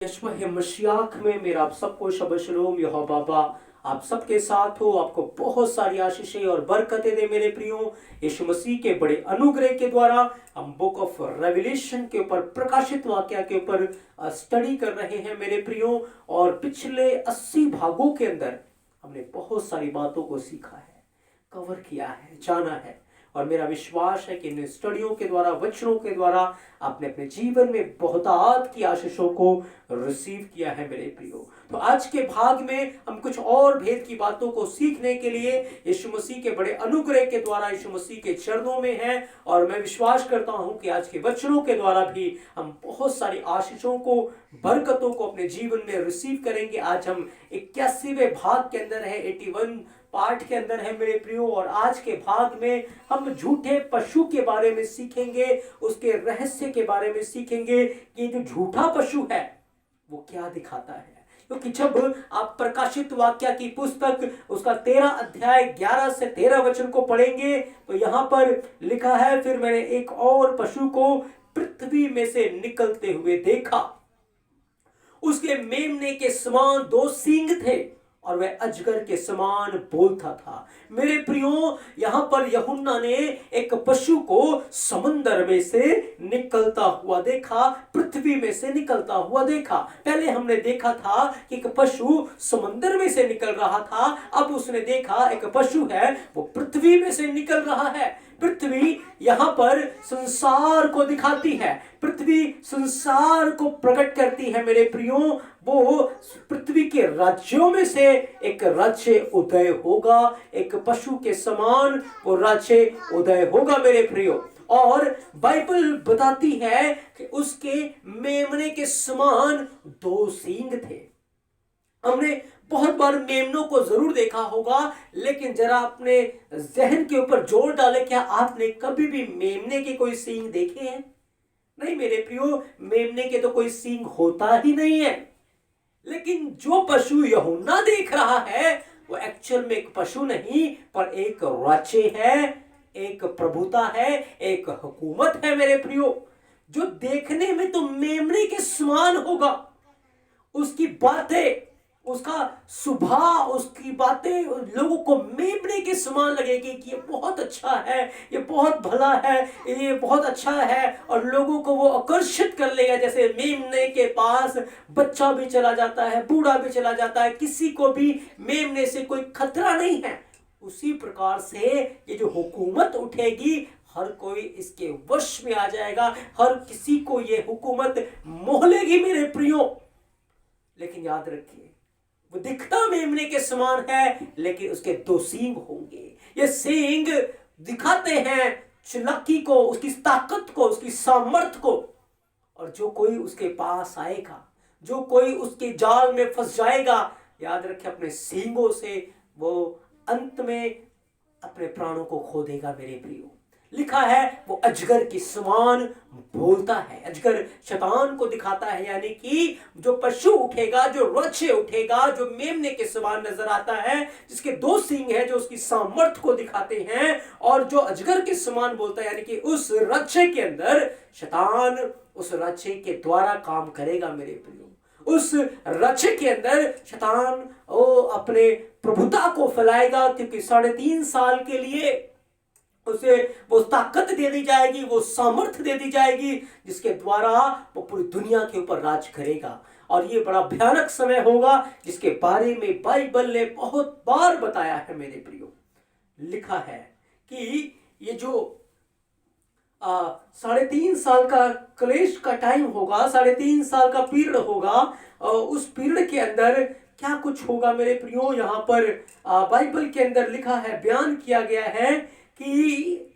यशवा है मशियाक में मेरा आप सबको शब शलोम। यहोवा बाबा आप सबके साथ हो, आपको बहुत सारी आशीषें और बरकतें दे मेरे प्रियो। यीशु मसीह के बड़े अनुग्रह के द्वारा हम बुक ऑफ रेवलेशन के ऊपर, प्रकाशित वाक्य के ऊपर स्टडी कर रहे हैं मेरे प्रियो। और पिछले 80 भागों के अंदर हमने बहुत सारी बातों को सीखा है, कवर किया है, जाना है। और मेरा विश्वास है कि इन स्टडियों के द्वारा, वचनों के द्वारा आपने अपने जीवन में बहुतायत की आशीषों को रिसीव किया है मेरे प्रियो। तो आज के भाग में हम कुछ और भेद की बातों को सीखने के लिए यीशु मसीह के बड़े अनुग्रह के द्वारा यीशु मसीह के चरणों में हैं। और मैं विश्वास करता हूं कि आज के वचनों के द्वारा भी हम बहुत सारी आशीषों को, बरकतों को अपने जीवन में रिसीव करेंगे। आज हम 81वें भाग के अंदर है, 81 पार्ट के अंदर है मेरे प्रियो। और आज के भाग में हम झूठे पशु के बारे में सीखेंगे, उसके रहस्य के बारे में सीखेंगे कि जो झूठा पशु है वो क्या दिखाता है। क्योंकि जब आप प्रकाशित वाक्य की पुस्तक उसका 13 अध्याय 11 से 13 वचन को पढ़ेंगे तो यहां पर लिखा है, फिर मैंने एक और पशु को पृथ्वी में से निकलते हुए देखा, उसके मेमने के समान 2 सींग थे और वह अजगर के समान बोलता था। मेरे प्रियो, यहां पर यूहन्ना ने एक पशु को समुद्र में से निकलता हुआ देखा, पृथ्वी में से निकलता हुआ देखा। पहले हमने देखा था कि एक पशु समुद्र में से निकल रहा था, अब उसने देखा एक पशु है वो पृथ्वी में से निकल रहा है। पृथ्वी यहां पर संसार को दिखाती है, पृथ्वी संसार को प्रकट करती है मेरे प्रियो। वो पृथ्वी के राज्यों में से एक राज्य उदय होगा, एक पशु के समान वो राज्य उदय होगा मेरे प्रियो। और बाइबल बताती है कि उसके मेमने के समान 2 सींग थे। हमने बहुत बार मेमनों को जरूर देखा होगा, लेकिन जरा अपने जहन के ऊपर जोर डाले, क्या आपने कभी भी मेमने के कोई सींग देखे हैं? नहीं मेरे प्रियो, मेमने के तो कोई सींग होता ही नहीं है। लेकिन जो पशु यूहन्ना देख रहा है वो एक्चुअल में एक पशु नहीं पर एक राज्य है, एक प्रभुता है, एक हुकूमत है मेरे प्रियो, जो देखने में तो मेमने के समान होगा। उसकी बातें, उसका स्वभाव, उसकी बातें लोगों को मेमने के समान लगेगी कि ये बहुत अच्छा है, ये बहुत भला है, ये बहुत अच्छा है। और लोगों को वो आकर्षित कर लेगा। जैसे मेमने के पास बच्चा भी चला जाता है, बूढ़ा भी चला जाता है, किसी को भी मेमने से कोई खतरा नहीं है। उसी प्रकार से ये जो हुकूमत उठेगी, हर कोई इसके वश में आ जाएगा, हर किसी को ये हुकूमत मोह लेगी मेरे प्रियो। लेकिन याद रखिए, वो दिखता मेमने के समान है लेकिन उसके 2 सींग होंगे। ये सींग दिखाते हैं चालाकी को, उसकी ताकत को, उसकी सामर्थ को। और जो कोई उसके पास आएगा, जो कोई उसके जाल में फंस जाएगा, याद रखे अपने सींगों से वो अंत में अपने प्राणों को खो देगा मेरे प्रियो। लिखा है वो अजगर के समान बोलता है। अजगर शैतान को दिखाता है, यानी कि जो पशु उठेगा, जो राज्य उठेगा, जो मेमने के समान नजर आता है, जिसके 2 सींग हैं, जो उसकी सामर्थ्य को दिखाते हैं, और जो अजगर के समान बोलता है, यानी कि उस राज्य के अंदर शैतान उस राज्य के द्वारा काम करेगा मेरे प्रियो। उस राज्य के अंदर शैतान अपने प्रभुता को फैलाएगा, क्योंकि 3.5 साल के लिए उसे वो ताकत दे दी जाएगी, वो सामर्थ्य दे दी जाएगी, जिसके द्वारा वो पूरी दुनिया के ऊपर राज करेगा। और ये बड़ा भयानक समय होगा, जिसके बारे में बाइबल ने बहुत बार बताया है मेरे प्रियो। लिखा है कि ये जो 3.5 साल का क्लेश का टाइम होगा, 3.5 साल का पीरियड होगा, उस पीरियड के अंदर क्या कुछ होगा मेरे प्रियो। यहाँ पर बाइबल के अंदर लिखा है, बयान किया गया है कि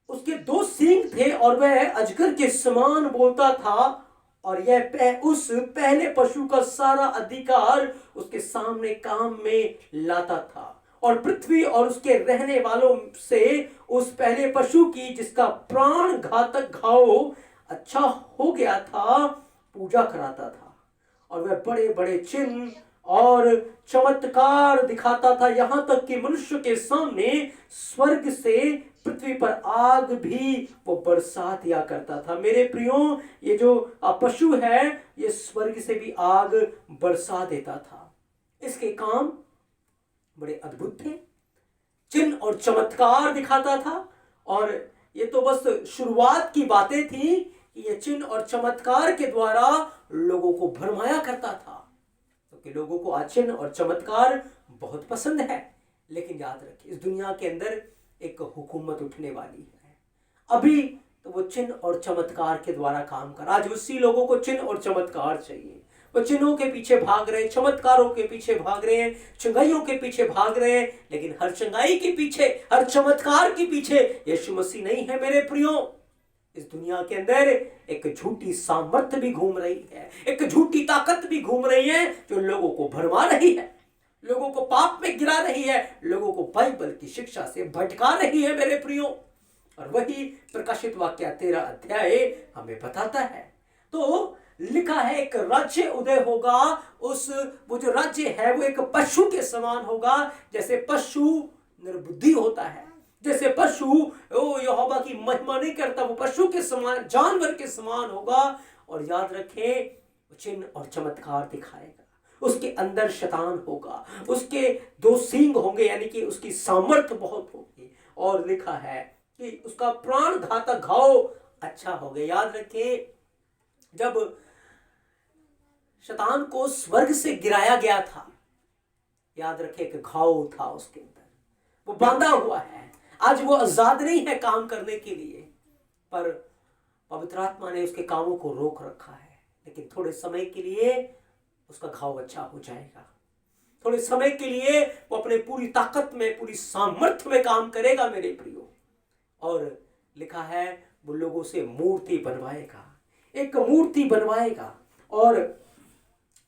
उसके 2 सींग थे और वह अजगर के समान बोलता था, और यह उस पहले पशु का सारा अधिकार उसके सामने काम में लाता था, और पृथ्वी और उसके रहने वालों से उस पहले पशु की, जिसका प्राण घातक घाव अच्छा हो गया था, पूजा कराता था। और वह बड़े बड़े चिन्ह और चमत्कार दिखाता था, यहां तक कि मनुष्य के सामने स्वर्ग से पृथ्वी पर आग भी वो बरसा दिया करता था। मेरे प्रियो, ये जो पशु है ये स्वर्ग से भी आग बरसा देता था। इसके काम बड़े अद्भुत थे, चिन्ह और चमत्कार दिखाता था। और ये तो बस शुरुआत की बातें थी कि ये चिन्ह और चमत्कार के द्वारा लोगों को भरमाया करता था, क्योंकि लोगों को आज चिन्ह और चमत्कार बहुत पसंद है। लेकिन याद रखिए, इस दुनिया के अंदर एक हुकूमत उठने वाली है। अभी तो वो चिन्ह और चमत्कार के द्वारा काम कर, आज उसी लोगों को चिन्ह और चमत्कार चाहिए। वो चिन्हों के पीछे भाग रहे हैं, चमत्कारों के पीछे भाग रहे हैं, चंगाइयों के पीछे भाग रहे हैं, लेकिन हर चंगाई के पीछे, हर चमत्कार के पीछे यीशु मसीह नहीं है। मेरे प्रियो, इस दुनिया के अंदर एक झूठी सामर्थ्य भी घूम रही है, एक झूठी ताकत भी घूम रही है, जो लोगों को भरमा रही है, लोगों को पाप में गिरा रही है, लोगों को बाइबल की शिक्षा से भटका रही है। मेरे प्रियो, और वही प्रकाशित वाक्य 13 अध्याय हमें बताता है। तो लिखा है एक राज्य उदय होगा, वो जो राज्य है वो एक पशु के समान होगा। जैसे पशु निर्बुद्धि होता है, जैसे पशु यहोवा की महिमा नहीं करता, वो पशु के समान, जानवर के समान होगा। और याद रखें, चिन्ह और चमत्कार दिखाएगा। उसके अंदर शैतान होगा, उसके 2 सींग होंगे, यानी कि उसकी सामर्थ्य बहुत होगी। और लिखा है कि उसका प्राण घातक घाव अच्छा हो गया। याद रखें, जब शैतान को स्वर्ग से गिराया गया था, याद रखें एक घाव था उसके अंदर, वो बांधा हुआ है। आज वो आजाद नहीं है काम करने के लिए, पर पवित्र आत्मा ने उसके कामों को रोक रखा है। लेकिन थोड़े समय के लिए उसका घाव अच्छा हो जाएगा, थोड़े समय के लिए वो अपने पूरी ताकत में, पूरी सामर्थ्य में काम करेगा। मेरे प्रियो, और लिखा है वो लोगों से मूर्ति बनवाएगा, एक मूर्ति बनवाएगा, और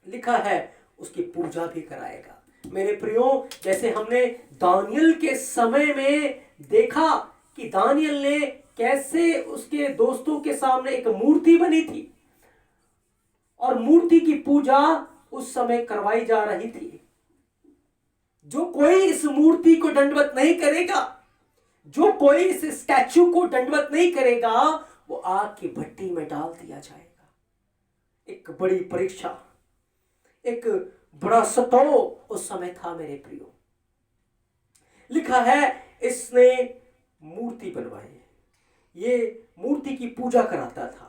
लिखा है उसकी पूजा भी कराएगा। मेरे प्रियो, जैसे हमने दानियल के समय में देखा कि दानियल ने कैसे उसके दोस्तों के सामने एक मूर्ति बनी थी, और मूर्ति की पूजा उस समय करवाई जा रही थी। जो कोई इस मूर्ति को दंडवत नहीं करेगा, जो कोई इस स्टैच्यू को दंडवत नहीं करेगा, वो आग की भट्टी में डाल दिया जाएगा। एक बड़ी परीक्षा, एक बड़ा सताव उस समय था। मेरे प्रियो, लिखा है इसने मूर्ति बनवाई, ये मूर्ति की पूजा कराता था,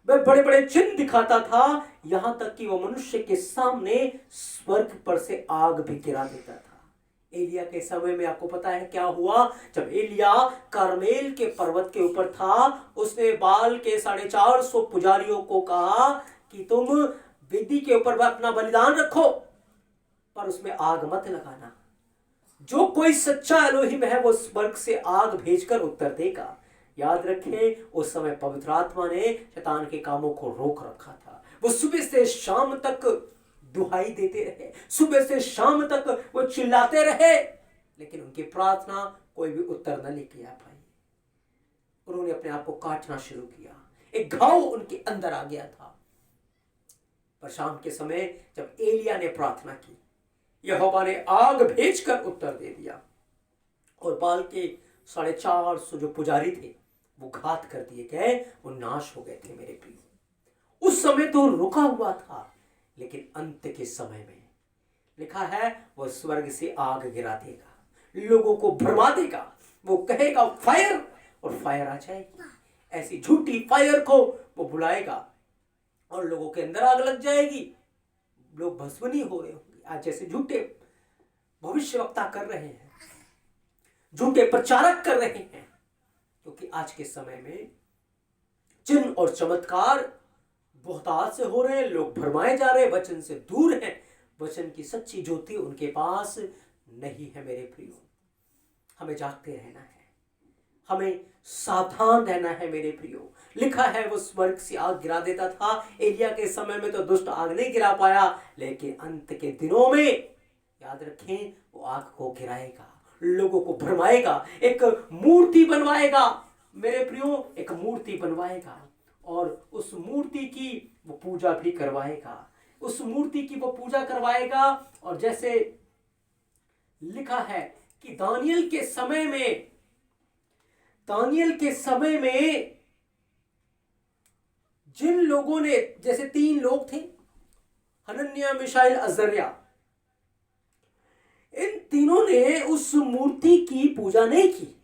वह बड़े बड़े चिन्ह दिखाता था, यहां तक कि वो मनुष्य के सामने स्वर्ग पर से आग भी गिरा देता था। एलिया के समय में आपको पता है क्या हुआ? जब एलिया कार्मेल के पर्वत के ऊपर था, उसने बाल के 450 पुजारियों को कहा कि तुम वेदी के ऊपर अपना बलिदान रखो, पर उसमें आग मत लगाना। जो कोई सच्चा एलोहिम है वो स्वर्ग से आग भेजकर उत्तर देगा। याद रखें, उस समय पवित्र आत्मा ने शैतान के कामों को रोक रखा था। वो सुबह से शाम तक दुहाई देते रहे, सुबह से शाम तक वो चिल्लाते रहे, लेकिन उनकी प्रार्थना कोई भी उत्तर न लेके आ पाई। उन्होंने अपने आप को काटना शुरू किया, एक घाव उनके अंदर आ गया था। पर शाम के समय जब एलिया ने प्रार्थना की, यहोवा ने आग भेजकर उत्तर दे दिया, और बाल के 450 जो पुजारी थे वो घात कर दिए गए, वो नाश हो गए थे। मेरे प्रिय, उस समय तो रुका हुआ था, लेकिन अंत के समय में लिखा है वो स्वर्ग से आग गिरा देगा, लोगों को भरमा देगा। वो कहेगा फायर, और फायर आ जाएगी। ऐसी झूठी फायर को वो बुलाएगा और लोगों के अंदर आग लग जाएगी, लोग भस्म नहीं हो रहे होंगे। आज जैसे झूठे भविष्यवक्ता कर रहे हैं, झूठे प्रचारक कर रहे हैं, क्योंकि आज के समय में चिन्ह और चमत्कार बहुतायत से हो रहे हैं, लोग भरमाए जा रहे हैं, वचन से दूर हैं, वचन की सच्ची ज्योति उनके पास नहीं है। मेरे प्रियो, हमें जागते रहना है, हमें सावधान रहना है। मेरे प्रियो, लिखा है वो स्वर्ग से आग गिरा देता था। एलिया के समय में तो दुष्ट आग नहीं गिरा पाया, लेकिन अंत के दिनों में याद रखें वो आग को गिराएगा, लोगों को भरमाएगा, एक मूर्ति बनवाएगा। मेरे प्रियो, एक मूर्ति बनवाएगा, और उस मूर्ति की वो पूजा भी करवाएगा, उस मूर्ति की वो पूजा करवाएगा। और जैसे लिखा है कि दानियल के समय में दानियल के समय में जिन लोगों ने, जैसे 3 लोग थे, हनन्याह, मिशाएल, अजर्या, इन तीनों ने उस मूर्ति की पूजा नहीं की,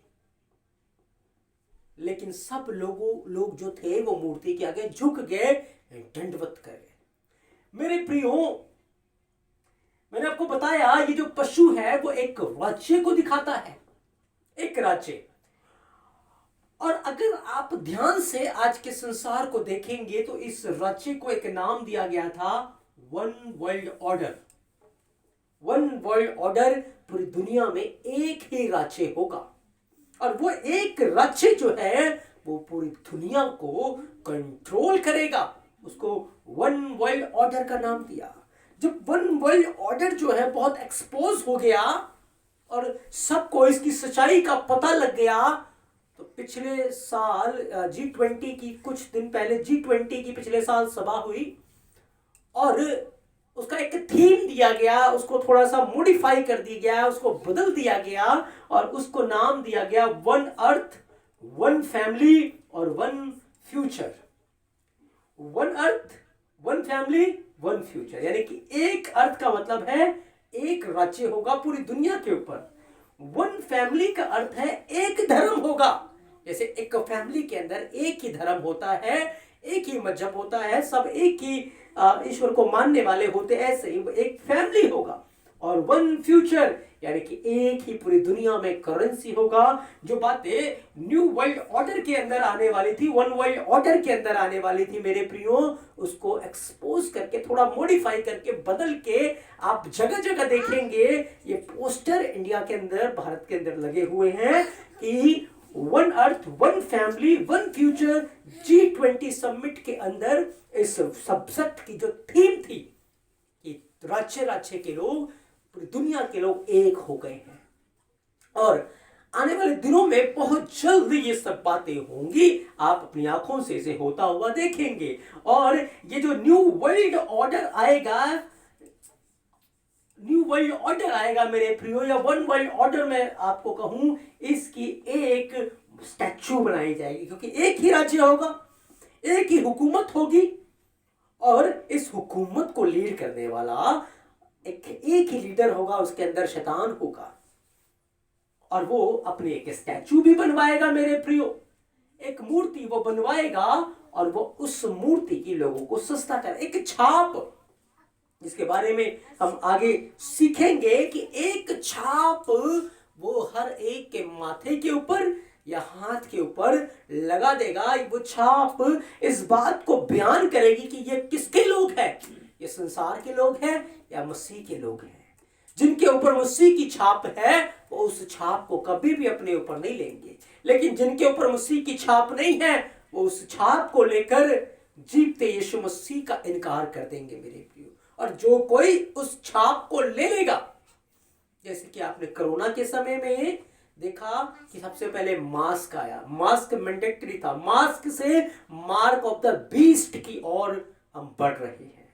लेकिन सब लोग जो थे वो मूर्ति के आगे झुक गए, दंडवत कर गए। मेरे प्रियो, मैंने आपको बताया ये जो पशु है वो एक राज्य को दिखाता है, एक राज्य। और अगर आप ध्यान से आज के संसार को देखेंगे तो इस राज्य को एक नाम दिया गया था, one world order. One world order, पूरी दुनिया में एक ही राज्य होगा, और वो एक राज्य जो है वो पूरी दुनिया को कंट्रोल करेगा। उसको वन वर्ल्ड ऑर्डर का नाम दिया। जब वन वर्ल्ड ऑर्डर जो है बहुत एक्सपोज हो गया और सबको इसकी सच्चाई का पता लग गया, तो पिछले साल G20 की, कुछ दिन पहले G20 की पिछले साल सभा हुई और उसका एक थीम दिया गया, उसको थोड़ा सा मॉडिफाई कर दिया गया, उसको बदल दिया गया और उसको नाम दिया गया वन अर्थ, वन फैमिली और one future. One earth, one family, one future, यानी कि एक अर्थ का मतलब है एक राज्य होगा पूरी दुनिया के ऊपर। वन फैमिली का अर्थ है एक धर्म होगा। जैसे एक फैमिली के अंदर एक ही धर्म होता है, एक ही मजहब होता है, सब एक ही ईश्वर को मानने वाले होते, ऐसे ही एक फैमिली होगा। और वन फ्यूचर, यानी कि एक ही पूरी दुनिया में करेंसी होगा। जो बातें न्यू वर्ल्ड ऑर्डर के अंदर आने वाली थी, वन वर्ल्ड ऑर्डर के अंदर आने वाली थी मेरे प्रियो, उसको एक्सपोज करके, थोड़ा मॉडिफाई करके, बदल के आप जगह जगह देखेंगे ये पोस्टर इंडिया के अंदर, भारत के अंदर लगे हुए हैं कि one earth, one family, one future. G20 summit के अंदर इस सब्जेक्ट की जो थीम थी कि राज्य के लोग, पूरी दुनिया के लोग एक हो गए हैं, और आने वाले दिनों में बहुत जल्द ये सब बातें होंगी, आप अपनी आंखों से इसे होता हुआ देखेंगे। और ये जो न्यू वर्ल्ड ऑर्डर आएगा, न्यू वर्ल्ड ऑर्डर आएगा मेरे प्रियो, या वन वर्ल्ड ऑर्डर में आपको कहूं, इसकी एक स्टैच्यू बनाई जाएगी, क्योंकि एक ही राज्य होगा, एक ही हुकूमत होगी, और इस हुकूमत को लीड करने वाला एक ही लीडर होगा, उसके अंदर शैतान होगा, और वो अपने एक स्टैच्यू भी बनवाएगा मेरे प्रियो, एक मूर्ति वो बनवाएगा, और वो उस मूर्ति की लोगों को सस्ता कर, एक छाप, जिसके बारे में हम आगे सीखेंगे कि एक छाप वो हर एक के माथे के ऊपर या हाथ के ऊपर लगा देगा। वो छाप इस बात को बयान करेगी कि ये किसके लोग हैं, ये संसार के लोग हैं या मसीह के लोग हैं। जिनके ऊपर मसीह की छाप है वो उस छाप को कभी भी अपने ऊपर नहीं लेंगे, लेकिन जिनके ऊपर मसीह की छाप नहीं है वो उस छाप को लेकर जीवते यीशु मसीह का इनकार कर देंगे मेरे प्रियो। और जो कोई उस छाप को ले लेगा, जैसे कि आपने कोरोना के समय में देखा कि सबसे पहले मास्क आया, मास्क मैंडेटरी था, मास्क से मार्क ऑफ द बीस्ट की ओर हम बढ़ रहे हैं।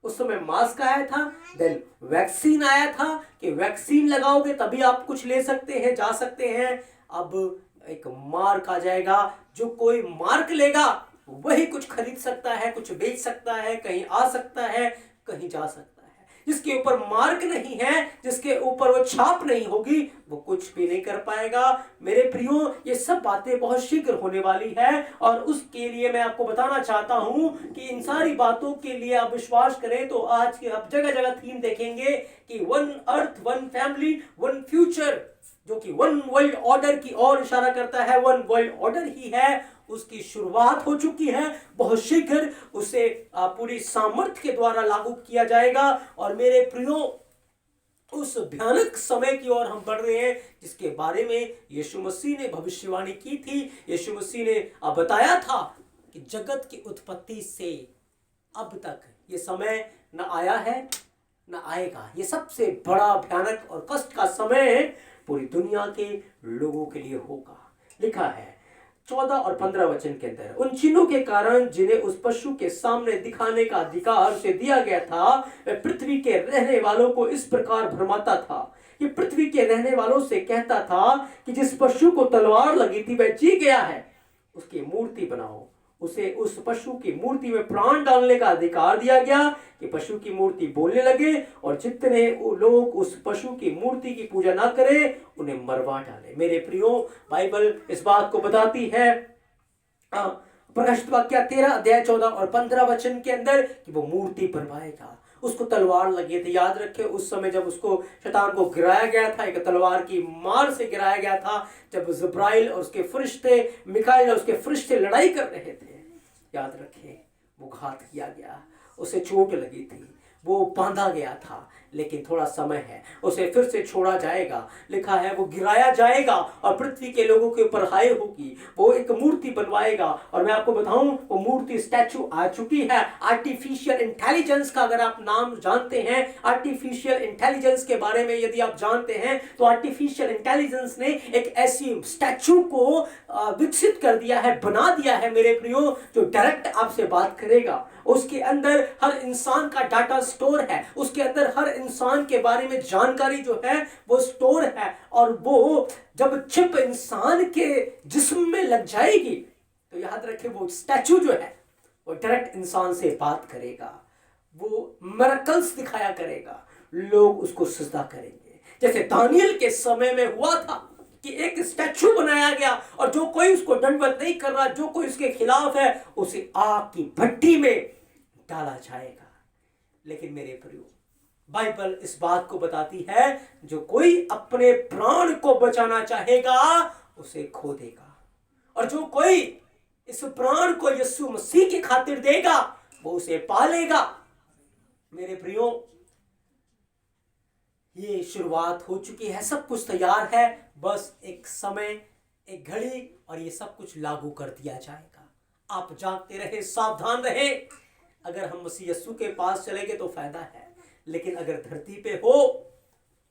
उस समय मास्क आया था, देन वैक्सीन आया था कि वैक्सीन लगाओगे तभी आप कुछ ले सकते हैं, जा सकते हैं। अब एक मार्क आ जाएगा, जो कोई मार्क लेगा वही कुछ खरीद सकता है, कुछ बेच सकता है, कहीं आ सकता है, कहीं जा सकता है। जिसके ऊपर मार्क नहीं है, जिसके ऊपर वो छाप नहीं होगी, वो कुछ भी नहीं कर पाएगा। मेरे प्रियो, ये सब बातें बहुत शीघ्र होने वाली है, और उसके लिए मैं आपको बताना चाहता हूं कि इन सारी बातों के लिए आप विश्वास करें तो आज के आप जगह जगह थीम देखेंगे कि one earth, one family, one future, जो कि वन वर्ल्ड ऑर्डर की ओर इशारा करता है। वन वर्ल्ड ऑर्डर ही है, उसकी शुरुआत हो चुकी है, बहुत शीघ्र उसे पूरी सामर्थ्य के द्वारा लागू किया जाएगा। और मेरे प्रियो, उस भयानक समय की ओर हम बढ़ रहे हैं जिसके बारे में यीशु मसीह ने भविष्यवाणी की थी। यीशु मसीह ने बताया था कि जगत की उत्पत्ति से अब तक ये समय न आया है न आएगा। ये सबसे बड़ा भयानक और कष्ट का समय पूरी दुनिया के लोगों के लिए होगा। लिखा है 14 और 15 वचन के अंदर, उन चिन्हों के कारण जिन्हें उस पशु के सामने दिखाने का अधिकार उसे दिया गया था, वह पृथ्वी के रहने वालों को इस प्रकार भरमाता था कि पृथ्वी के रहने वालों से कहता था कि जिस पशु को तलवार लगी थी वह जी गया है, उसकी मूर्ति बनाओ। उसे उस पशु की मूर्ति में प्राण डालने का अधिकार दिया गया कि पशु की मूर्ति बोलने लगे, और जितने लोग उस पशु की मूर्ति की पूजा ना करें उन्हें मरवा डाले। मेरे प्रियो, बाइबल इस बात को बताती है प्रकाशित वाक्य 13 अध्याय 14 और 15 वचन के अंदर कि वो मूर्ति बनवाएगा। उसको तलवार लगी थी। याद रखे, उस समय जब उसको शैतान को गिराया गया था, एक तलवार की मार से गिराया गया था, जब जिब्राइल और उसके फरिश्ते, मिकाएल और उसके फरिश्ते लड़ाई कर रहे थे। याद रखे, वो घात किया गया, उसे चोट लगी थी, वो बांधा गया था, लेकिन थोड़ा समय है, उसे फिर से छोड़ा जाएगा। लिखा है वो गिराया जाएगा और पृथ्वी के लोगों के ऊपर हाय होगी। वो एक मूर्ति बनवाएगा, और मैं आपको बताऊं वो मूर्ति स्टैचू आ चुकी है। आर्टिफिशियल इंटेलिजेंस का अगर आप नाम जानते हैं, आर्टिफिशियल इंटेलिजेंस के बारे में यदि आप जानते हैं, तो आर्टिफिशियल इंटेलिजेंस ने एक ऐसी स्टैचू को विकसित कर दिया है, बना दिया है मेरे प्रियो, जो डायरेक्ट आपसे बात करेगा। उसके अंदर हर इंसान का डाटा स्टोर है, उसके अंदर हर इंसान के बारे में जानकारी जो है वो स्टोर है, और वो जब चिप इंसान के जिस्म में लग जाएगी तो याद रखें वो स्टैचू जो है वो डायरेक्ट इंसान से बात करेगा, वो मिरेकल्स दिखाया करेगा, लोग उसको सजदा करेंगे। जैसे दानियल के समय में हुआ था कि एक स्टैचू बनाया गया, और जो कोई उसको दंडवत नहीं कर रहा, जो कोई उसके खिलाफ है, उसे आग की भट्टी में डाला जाएगा। लेकिन मेरे प्रियो, बाइबल इस बात को बताती है जो कोई अपने प्राण को बचाना चाहेगा उसे खो देगा, और जो कोई इस प्राण को यीशु मसीह की खातिर देगा वो उसे पालेगा। मेरे प्रियो, ये शुरुआत हो चुकी है, सब कुछ तैयार है, बस एक समय, एक घड़ी, और ये सब कुछ लागू कर दिया जाएगा। आप जागते रहे, सावधान रहे। अगर हम मसीह यीशु के पास चलेंगे तो फायदा है, लेकिन अगर धरती पे हो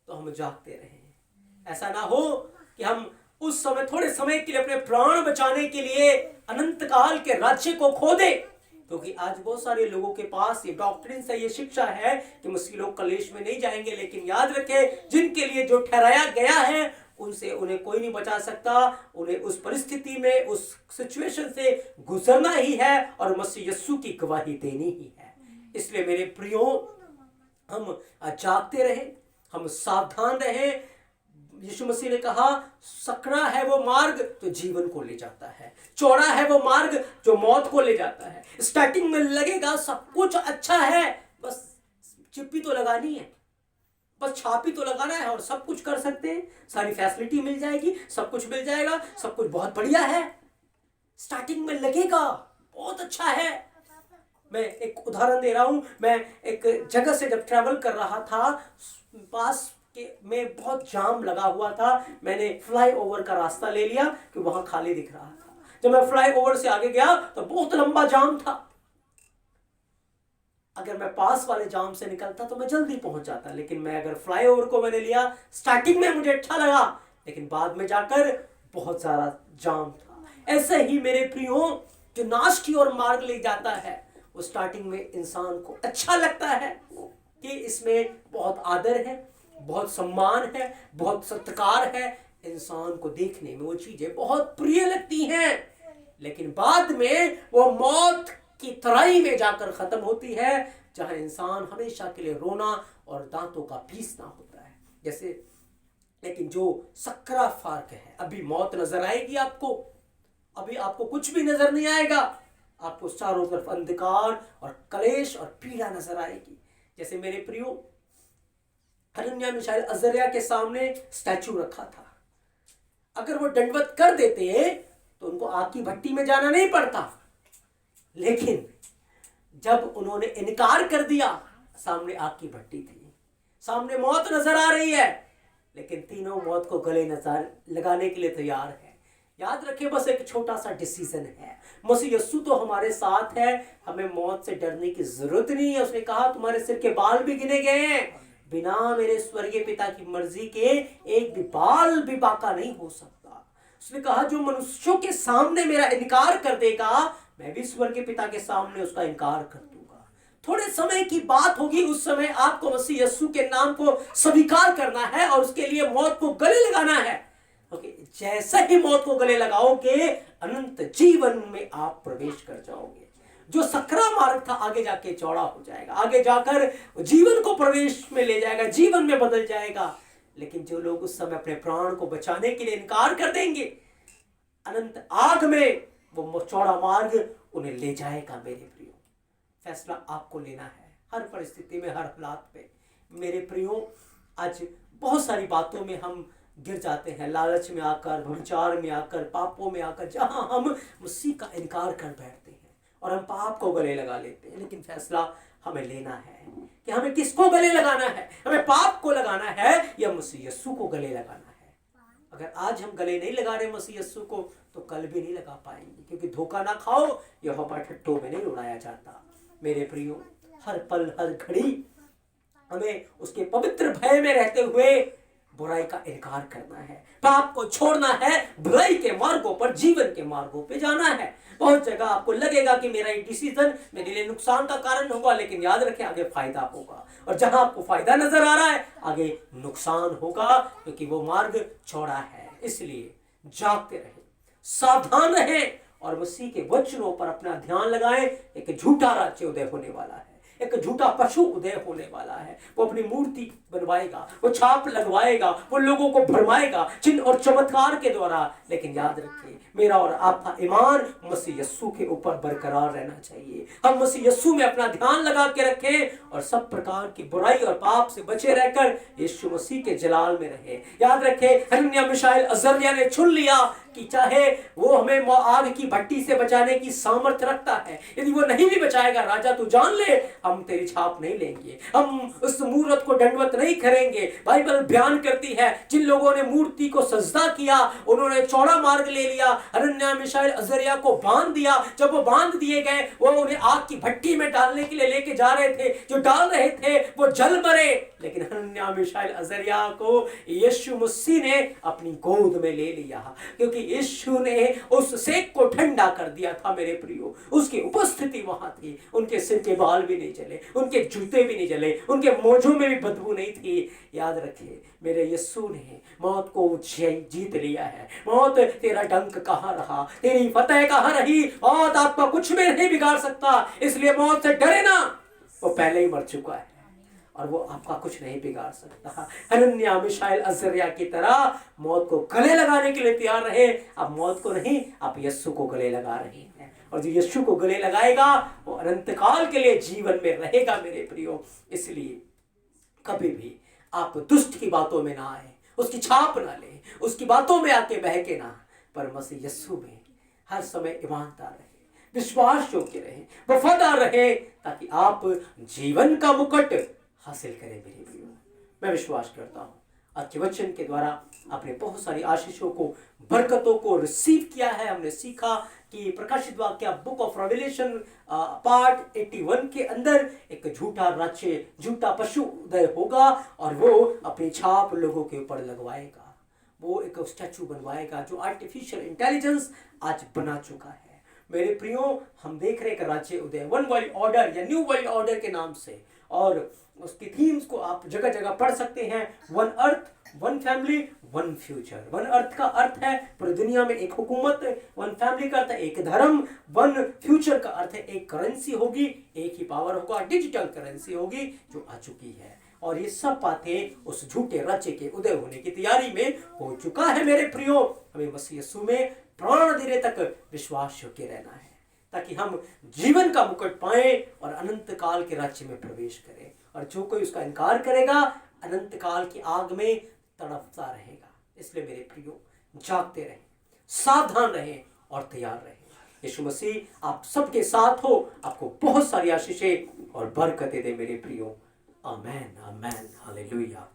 तो हम जागते रहें। ऐसा ना हो कि हम उस समय, थोड़े समय के लिए अपने प्राण बचाने के लिए अनंत काल के राज्य को खो दे। क्योंकि आज बहुत सारे लोगों के पास ये डॉक्ट्रिन से, ये शिक्षा है कि मसीह लोग कलेश में नहीं जाएंगे, लेकिन याद रखें जिनके लिए जो ठहराया गया है उनसे उन्हें कोई नहीं बचा सकता। उन्हें उस परिस्थिति में, उस सिचुएशन से गुजरना ही है और मसीह यीशु की गवाही देनी ही है। इसलिए मेरे प्रियो, हम जागते रहें, हम सावधान रहें। यीशु मसीह ने कहा सकरा है वो मार्ग जो जीवन को ले जाता है, चौड़ा है वो मार्ग जो मौत को ले जाता है। स्टार्टिंग में लगेगा सब कुछ अच्छा है, बस चिप्पी तो लगानी है, बस छापी तो लगाना है और सब कुछ कर सकते हैं, सारी फैसिलिटी मिल जाएगी, सब कुछ मिल जाएगा, सब कुछ बहुत बढ़िया है। स्टार्टिंग में लगेगा बहुत अच्छा है। मैं एक उदाहरण दे रहा हूं। मैं एक जगह से जब ट्रैवल कर रहा था, पास के में बहुत जाम लगा हुआ था। मैंने फ्लाईओवर का रास्ता ले लिया कि वहां खाली दिख रहा था। जब मैं फ्लाईओवर से आगे गया तो बहुत लंबा जाम था। अगर मैं पास वाले जाम से निकलता तो मैं जल्दी पहुंच जाता, लेकिन मैं अगर फ्लाईओवर को मैंने लिया, स्टार्टिंग में मुझे अच्छा लगा, लेकिन बाद में जाकर बहुत सारा जाम था। ऐसे ही मेरे प्रियो, जो नाश की ओर मार्ग ले जाता है, वो स्टार्टिंग में इंसान को अच्छा लगता है कि इसमें बहुत आदर है, बहुत सम्मान है, बहुत सत्कार है, इंसान को देखने में वो चीजें बहुत प्रिय लगती हैं, लेकिन बाद में वो मौत की तराई में जाकर खत्म होती है, जहां इंसान हमेशा के लिए रोना और दांतों का पीसना होता है। जैसे, लेकिन जो सकरा फार्क है, अभी मौत नजर आएगी आपको, अभी आपको कुछ भी नजर नहीं आएगा, आपको चारों तरफ अंधकार और कलेश और पीड़ा नजर आएगी। जैसे मेरे प्रियो, हनन्याह मिशाएल अजर्या के सामने स्टैचू रखा था। अगर वो दंडवत कर देते तो उनको आग की भट्टी में जाना नहीं पड़ता, लेकिन जब उन्होंने इनकार कर दिया, सामने आग की भट्टी थी, सामने मौत नजर आ रही है, लेकिन तीनों मौत को गले नजर लगाने के लिए तैयार है। याद रखिए, बस एक छोटा सा डिसीजन है। मसीह यीशु तो हमारे साथ है, हमें मौत से डरने की जरूरत नहीं है। उसने कहा तुम्हारे सिर के बाल भी गिने गए हैं, बिना मेरे स्वर्गीय पिता की मर्जी के एक भी बाल भी बाका नहीं हो सकता। उसने कहा जो मनुष्यों के सामने मेरा इनकार कर देगा, मैं भी स्वर्ग के पिता के सामने उसका इनकार कर दूंगा। थोड़े समय की बात होगी, उस समय आपको मसीह यीशु के नाम को स्वीकार करना है और उसके लिए मौत को गले लगाना है। जैसे ही मौत को गले लगाओगे, अनंत जीवन में आप प्रवेश कर जाओगे। जो सकरा मार्ग था आगे जाके चौड़ा हो जाएगा, आगे जाकर जीवन को प्रवेश में ले जाएगा, जीवन में बदल जाएगा। लेकिन जो लोग उस समय अपने प्राण को बचाने के लिए इनकार कर देंगे, अनंत आग में वो चौड़ा मार्ग उन्हें ले जाएगा। मेरे प्रियो, फैसला आपको लेना है हर परिस्थिति में, हर हालात में। मेरे प्रियो, आज बहुत सारी बातों में हम गिर जाते हैं, लालच में आकर, व्यभिचार में आकर, पापों में आकर, जहां हम मसीह का इनकार कर बैठते हैं और हम पाप को गले लगा लेते हैं। लेकिन फैसला हमें लेना है कि हमें किसको गले लगाना है, हमें पाप को लगाना है या मसीह यीशु को गले लगाना है। अगर आज हम गले नहीं लगा रहे मसीह यीशु को, तो कल भी नहीं लगा पाएंगे, क्योंकि धोखा ना खाओ, यहोवा ठट्ठों में नहीं उड़ाया जाता। मेरे प्रियो, हर पल हर घड़ी हमें उसके पवित्र भय में रहते हुए बुराई का इनकार करना है, पाप को छोड़ना है, बुराई के मार्गों पर, जीवन के मार्गों पे जाना है। बहुत जगह आपको लगेगा कि मेरा ये डिसीजन मेरे लिए नुकसान का कारण होगा, लेकिन याद रखें आगे फायदा होगा। और जहां आपको फायदा नजर आ रहा है, आगे नुकसान होगा, क्योंकि वो मार्ग चौड़ा है। इसलिए जागते रहें, सावधान रहें और मसीह के वचनों पर अपना ध्यान लगाएं। एक झूठा राज्य उदय होने वाला है, एक झूठा पशु उदय होने वाला है। वो अपनी मूर्ति बनवाएगा, वो छाप लगवाएगा, वो लोगों को भरमाएगा चिन्ह और चमत्कार के द्वारा। लेकिन याद रखिए, मेरा और आपका ईमान मसीह यीशु के ऊपर बरकरार रहना चाहिए। हम मसीह यीशु में अपना ध्यान लगा के रखें और सब प्रकार की बुराई और पाप से बचे रहकर यीशु मसीह के जलाल में रहे। याद रखें, हनन्याह मिशाएल अजर्या ने चुन लिया कि चाहे वो हमें आग की भट्टी से बचाने की सामर्थ्य रखता है, यदि वो नहीं भी बचाएगा, राजा तू जान ले, हम तेरी छाप नहीं लेंगे, हम उस मूर्त को दंडवत नहीं करेंगे। बाइबल बयान करती है, जिन लोगों ने मूर्ति को सजदा किया, उन्होंने चौड़ा मार्ग ले लिया, हनन्याह मिशाएल अजर्या को बांध दिया। जब वो बांध दिए गए, वो उन्हें आग की भट्टी में डालने के लिए लेके जा रहे थे, जो डाल रहे थे वो जल मरे। लेकिन हनन्याह मिशाएल अजर्या को यीशु मसीह ने अपनी गोद में ले लिया, क्योंकि यीशु ने उस सेक को ठंडा कर दिया था। मेरे प्रियो, उसकी उपस्थिति वहां थी। उनके सिर के बाल भी नहीं जले, उनके जूते भी नहीं जले, उनके मोजों में भी बदबू नहीं थी। याद रखिए, मेरे यीशु ने मौत को जीत लिया है। मौत, तेरा डंक कहां रहा, तेरी फतेह कहां रही? मौत आपका कुछ भी नहीं बिगाड़ सकता, इसलिए मौत से डरे ना, वो पहले ही मर चुका है और वो आपका कुछ नहीं बिगाड़ सकता। हनन्याह मिशाएल अजर्या की तरह मौत को गले लगाने के लिए तैयार रहे। आप मौत को नहीं, आप यीशु को गले लगा रहे हैं, और जो यीशु को गले लगाएगा वो अनंत काल के लिए जीवन में रहेगा। मेरे प्रियो, इसलिए कभी भी आप दुष्ट की बातों में ना आए, उसकी छाप ना ले, उसकी बातों में आके बहके ना, पर मसीह यीशु में हर समय ईमानदार रहे, विश्वास योग्य रहे, वफादार रहे, ताकि आप जीवन का मुकुट हासिल करें। मेरे प्रियो, मैं विश्वास करता हूँ आज के वचन के द्वारा आपने बहुत सारी आशीषों को, बरकतों को रिसीव किया है। हमने सीखा कि प्रकाशित वाक्य बुक ऑफ रेवलेशन पार्ट 81 के अंदर एक झूठा राज्य, झूठा पशु उदय होगा और वो अपनी छाप लोगों के ऊपर लगवाएगा। वो एक स्टैचू बनवाएगा जो आर्टिफिशियल इंटेलिजेंस आज बना चुका है। मेरे प्रियो, हम देख रहे हैं कि राज्य उदय, वन वर्ल्ड ऑर्डर या न्यू वर्ल्ड ऑर्डर के नाम से, और उसकी थीम्स को आप जगह जगह पढ़ सकते हैं। One earth, one family, one future. One earth का अर्थ है पूरी दुनिया में एक हुकूमत, वन फैमिली का अर्थ है एक धर्म, वन फ्यूचर का अर्थ है एक करेंसी होगी, एक ही पावर होगा, डिजिटल करेंसी होगी जो आ चुकी है। और ये सब बातें उस झूठे राज्य के उदय होने की तैयारी में हो चुका है। मेरे प्रियो, हमें मसीह यीशु में प्राण देने तक विश्वास योग्य रहना है, ताकि हम जीवन का मुकुट पाएं और अनंत काल के राज्य में प्रवेश करें। और जो कोई उसका इनकार करेगा, अनंत काल की आग में तड़पता रहेगा। इसलिए मेरे प्रियो, जागते रहें, सावधान रहें और तैयार रहें। यीशु मसीह आप सबके साथ हो, आपको बहुत सारी आशीषें और बरकतें दे मेरे प्रियो। आमेन, आमेन, हालेलुया।